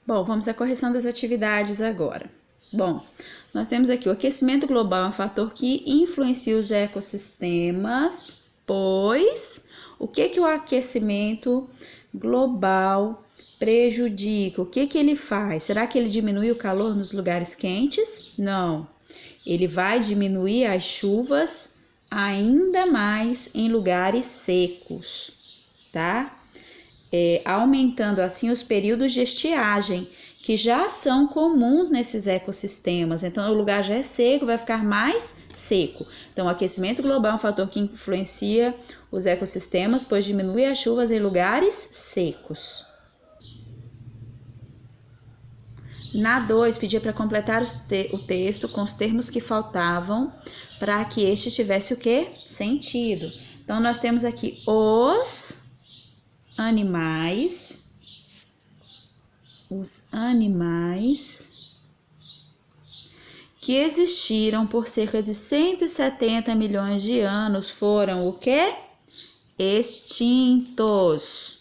Bom, vamos à correção das atividades agora. Bom, nós temos aqui o aquecimento global é um fator que influencia os ecossistemas, pois o que o aquecimento global prejudica? O que ele faz? Será que ele diminui o calor nos lugares quentes? Não. Ele vai diminuir as chuvas ainda mais em lugares secos, tá? Aumentando assim os períodos de estiagem, que já são comuns nesses ecossistemas. Então, o lugar já é seco, vai ficar mais seco. Então, o aquecimento global é um fator que influencia os ecossistemas, pois diminui as chuvas em lugares secos. Na 2, pedia para completar o texto com os termos que faltavam para que este tivesse o quê? Sentido. Então, nós temos aqui os animais que existiram por cerca de 170 milhões de anos foram o quê? Extintos.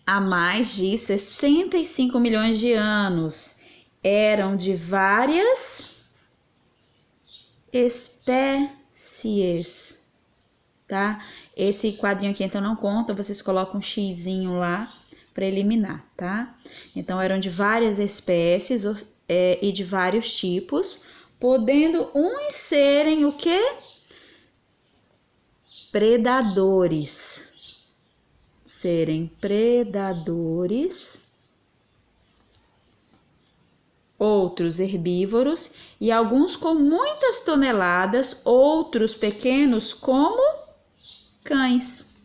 Há mais de 65 milhões de anos eram de várias espécies, tá? Esse quadrinho aqui então não conta, vocês colocam um xizinho lá para eliminar, tá? Então eram de várias espécies e de vários tipos, podendo uns serem o quê? Predadores. Serem predadores, outros herbívoros e alguns com muitas toneladas, outros pequenos como cães.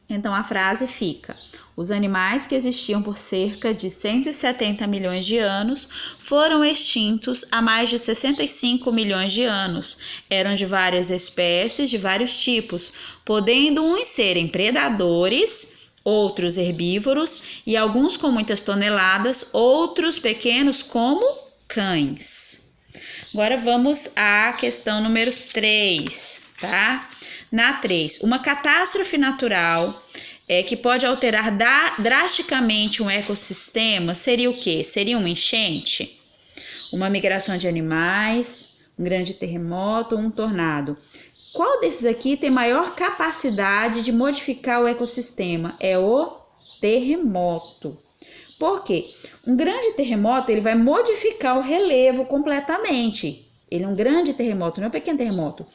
Então a frase fica: os animais que existiam por cerca de 170 milhões de anos foram extintos há mais de 65 milhões de anos. Eram de várias espécies, de vários tipos, podendo uns serem predadores, outros herbívoros e alguns com muitas toneladas, outros pequenos como cães. Agora vamos à questão número 3, tá? Na 3, uma catástrofe natural que pode alterar drasticamente um ecossistema seria o quê? Seria uma enchente, uma migração de animais, um grande terremoto, um tornado. Qual desses aqui tem maior capacidade de modificar o ecossistema? É o terremoto. Por quê? Um grande terremoto ele vai modificar o relevo completamente. Ele é um grande terremoto, não é um pequeno terremoto.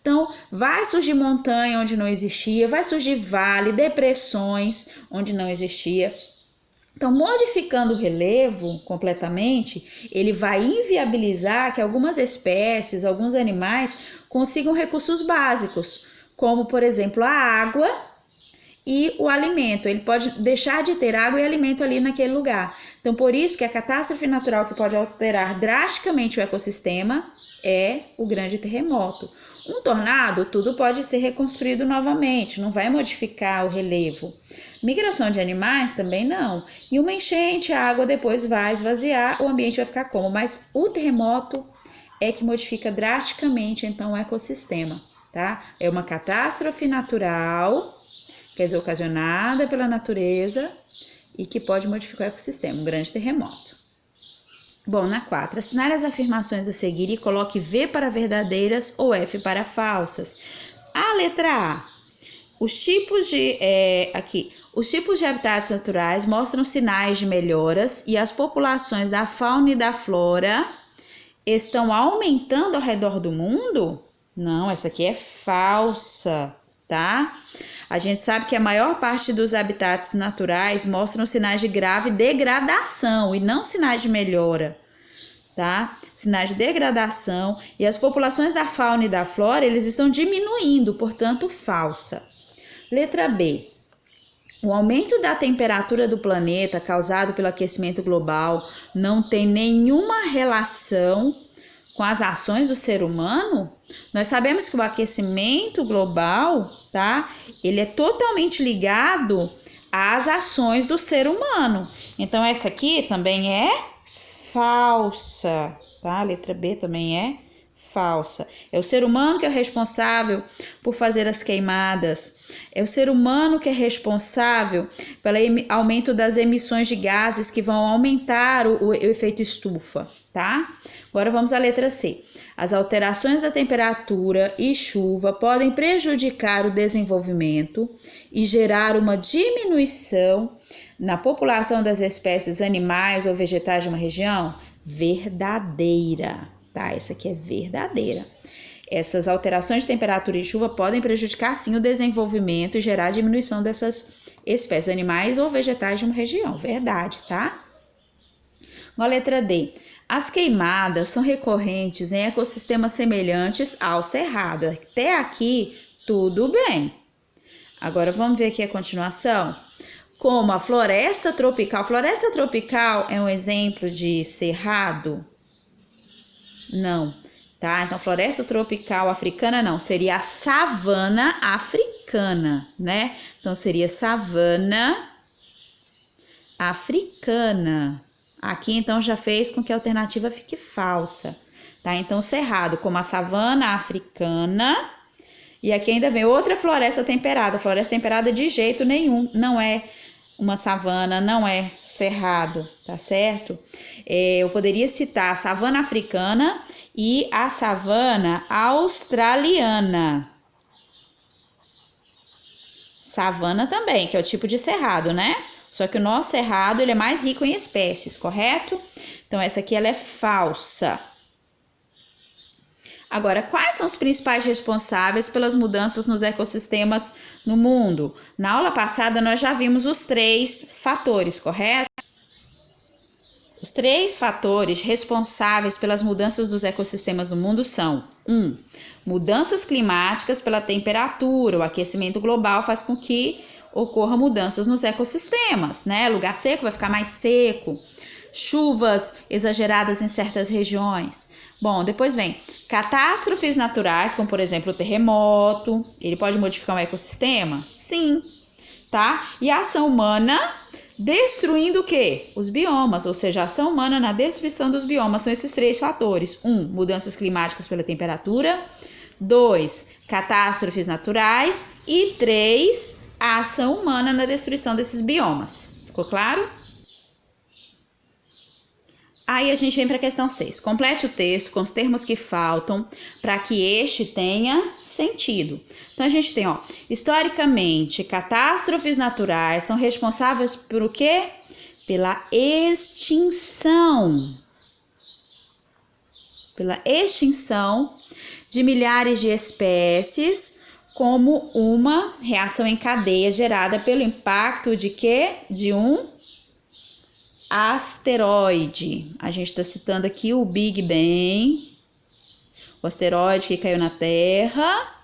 Então, vai surgir montanha onde não existia, vai surgir vale, depressões onde não existia. Então, modificando o relevo completamente, ele vai inviabilizar que algumas espécies, alguns animais consigam recursos básicos, como, por exemplo, a água e o alimento. Ele pode deixar de ter água e alimento ali naquele lugar. Então, por isso que a catástrofe natural que pode alterar drasticamente o ecossistema é o grande terremoto. Um tornado, tudo pode ser reconstruído novamente, não vai modificar o relevo. Migração de animais também não. E uma enchente, a água depois vai esvaziar, o ambiente vai ficar como? Mas o terremoto é que modifica drasticamente então o ecossistema, tá? É uma catástrofe natural, quer dizer, ocasionada pela natureza e que pode modificar o ecossistema, um grande terremoto. Bom, na 4, assinale as afirmações a seguir e coloque V para verdadeiras ou F para falsas. A letra A. Os tipos de habitats naturais mostram sinais de melhoras e as populações da fauna e da flora estão aumentando ao redor do mundo? Não, essa aqui é falsa, tá? A gente sabe que a maior parte dos habitats naturais mostram sinais de grave degradação e não sinais de melhora, tá? Sinais de degradação e as populações da fauna e da flora, eles estão diminuindo, portanto, falsa. Letra B. O aumento da temperatura do planeta causado pelo aquecimento global não tem nenhuma relação com as ações do ser humano? Nós sabemos que o aquecimento global, tá? Ele é totalmente ligado às ações do ser humano. Então, essa aqui também é falsa, tá? A letra B também é falsa. É o ser humano que é o responsável por fazer as queimadas. É o ser humano que é responsável pelo aumento das emissões de gases que vão aumentar o efeito estufa, tá? Agora vamos à letra C. As alterações da temperatura e chuva podem prejudicar o desenvolvimento e gerar uma diminuição na população das espécies animais ou vegetais de uma região? Verdadeira, tá? Essa aqui é verdadeira. Essas alterações de temperatura e chuva podem prejudicar, sim, o desenvolvimento e gerar diminuição dessas espécies animais ou vegetais de uma região. Verdade, tá? Na letra D. As queimadas são recorrentes em ecossistemas semelhantes ao cerrado. Até aqui, tudo bem. Agora, vamos ver aqui a continuação. Como a floresta tropical. Floresta tropical é um exemplo de cerrado? Não, tá? Então, floresta tropical africana não. Seria a savana africana, né? Então, seria savana africana. Aqui, então, já fez com que a alternativa fique falsa, tá? Então, cerrado, como a savana africana. E aqui ainda vem outra floresta temperada. Floresta temperada de jeito nenhum, não é uma savana, não é cerrado, tá certo? Eu poderia citar a savana africana e a savana australiana. Savana também, que é o tipo de cerrado, né? Só que o nosso cerrado, ele é mais rico em espécies, correto? Então, essa aqui, ela é falsa. Agora, quais são os principais responsáveis pelas mudanças nos ecossistemas no mundo? Na aula passada, nós já vimos os 3 fatores, correto? Os 3 fatores responsáveis pelas mudanças dos ecossistemas no mundo são: 1. Mudanças climáticas pela temperatura. O aquecimento global faz com que ocorram mudanças nos ecossistemas, né? Lugar seco vai ficar mais seco. Chuvas exageradas em certas regiões. Bom, depois vem catástrofes naturais, como por exemplo o terremoto. Ele pode modificar um ecossistema? Sim, tá? E a ação humana destruindo o quê? Os biomas, ou seja, a ação humana na destruição dos biomas. São esses 3 fatores. 1, mudanças climáticas pela temperatura. 2, catástrofes naturais. E 3, a ação humana na destruição desses biomas. Ficou claro? Aí a gente vem para a questão 6. Complete o texto com os termos que faltam para que este tenha sentido. Então a gente tem, historicamente, catástrofes naturais são responsáveis por o quê? Pela extinção. Pela extinção de milhares de espécies, como uma reação em cadeia gerada pelo impacto de quê? De um asteroide. A gente está citando aqui o Big Bang, o asteroide que caiu na Terra,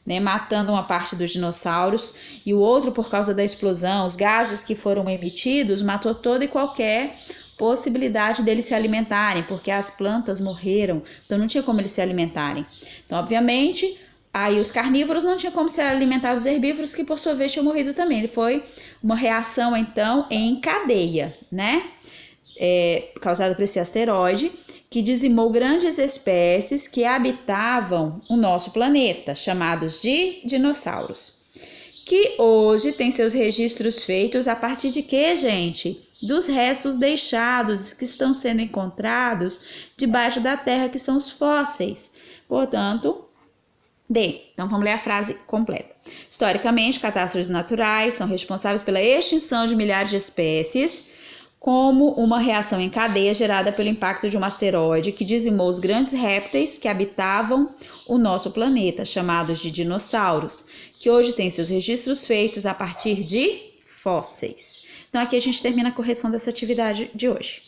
né, matando uma parte dos dinossauros, e o outro, por causa da explosão, os gases que foram emitidos, matou toda e qualquer possibilidade deles se alimentarem, porque as plantas morreram, então não tinha como eles se alimentarem. Então, obviamente, aí os carnívoros não tinham como se alimentar dos herbívoros, que por sua vez tinham morrido também. Ele foi uma reação, então, em cadeia, né? Causada por esse asteroide, que dizimou grandes espécies que habitavam o nosso planeta, chamados de dinossauros. Que hoje tem seus registros feitos a partir de quê, gente? Dos restos deixados que estão sendo encontrados debaixo da terra, que são os fósseis. Portanto, D. Então, vamos ler a frase completa. Historicamente, catástrofes naturais são responsáveis pela extinção de milhares de espécies, como uma reação em cadeia gerada pelo impacto de um asteroide que dizimou os grandes répteis que habitavam o nosso planeta, chamados de dinossauros, que hoje têm seus registros feitos a partir de fósseis. Então, aqui a gente termina a correção dessa atividade de hoje.